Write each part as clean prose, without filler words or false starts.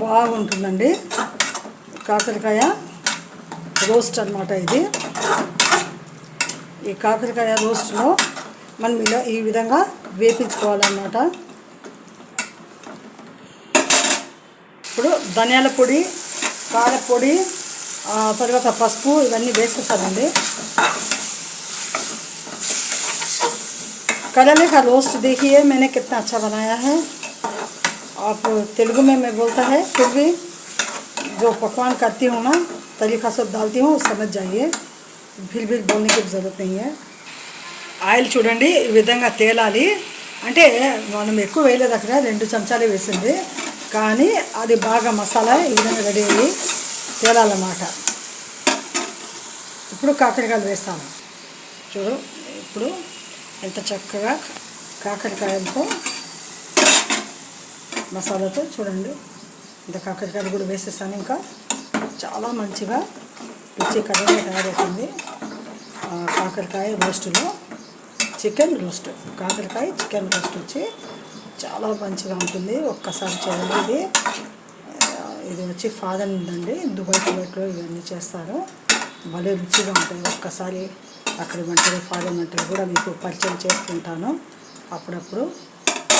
బాగుంటుందండి. కాకరకాయ రోస్ట్ అన్నమాట ఇది. ఈ కాకరకాయ రోస్ట్లో మనం ఇలా ఈ విధంగా వేపించుకోవాలన్నమాట. ఇప్పుడు ధనియాల పొడి, కారపొడి, తర్వాత పసుపు ఇవన్నీ వేసేసానండి. करेले का रोस्ट देखिए मैंने कितना अच्छा बनाया है. आप तेलुगु में मैं बोलता है, फिर भी जो पकवान करती हूँ ना तरीका सब डालती हूँ समझ जाइए. फिर भी बोलने की ज़रूरत नहीं है. ఆయిల్ చూడండి ఈ విధంగా తేలాలి. అంటే మనం ఎక్కువ వేయలేదు, అక్కడ 2 చెంచాలే వేసింది, కానీ అది బాగా మసాలా ఈ విధంగా రెడీ అయ్యి తేలాలన్నమాట. ఇప్పుడు కాకరకాయలు వేస్తాను. చూడు ఇప్పుడు ఎంత చక్కగా కాకరకాయలతో మసాలాతో చూడండి. ఇంత కాకరకాయలు కూడా వేసేసాను. ఇంకా చాలా మంచిగా రుచికరంగా తయారవుతుంది. కాకరకాయ రోస్టులో చికెన్ రోస్ట్, కాకరకాయ చికెన్ రోస్ట్ వచ్చి చాలా మంచిగా ఉంటుంది. ఒక్కసారి చూడండి. ఇది వచ్చి ఫాదర్ ఉందండి, దుబాయ్లో ఇవన్నీ చేస్తారు, భలే రుచిగా ఉంటుంది. ఒక్కసారి అక్కడ వంటలు ఫాదర్ వంటలు కూడా మీకు పరిచయం చేస్తుంటాను అప్పుడప్పుడు.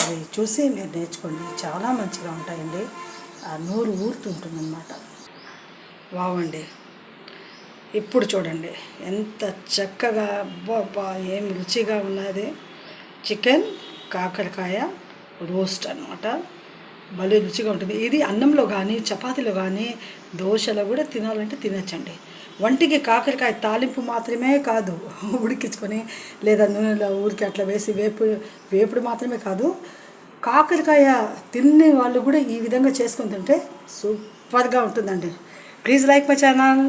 అవి చూసి మీరు నేర్చుకోండి, చాలా మంచిగా ఉంటాయండి. ఆ నోరు ఊరుతుంటుందన్నమాట. బాగుండి. ఇప్పుడు చూడండి ఎంత చక్కగా అబ్బా ఏం రుచిగా ఉన్నది. చికెన్ కాకరకాయ రోస్ట్ అన్నమాట. భలే రుచిగా ఉంటుంది. ఇది అన్నంలో కానీ చపాతీలో కానీ దోశలో కూడా తినాలంటే తినచ్చండి. వంటికి కాకరకాయ తాలింపు మాత్రమే కాదు, ఉడికించుకొని లేదా నూనెలో ఊరికి అట్లా వేసి వేపుడు మాత్రమే కాదు, కాకరకాయ తినే వాళ్ళు కూడా ఈ విధంగా చేసుకొని తింటే సూపర్గా ఉంటుందండి. Please like my channel,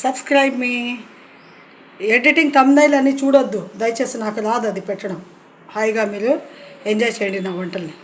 subscribe me. Editing thumbnail అని చూడొద్దు దయచేసి, నాకు రాదు అది పెట్టడం. హాయిగా మీరు ఎంజాయ్ చేయండి నా వంటల్ని.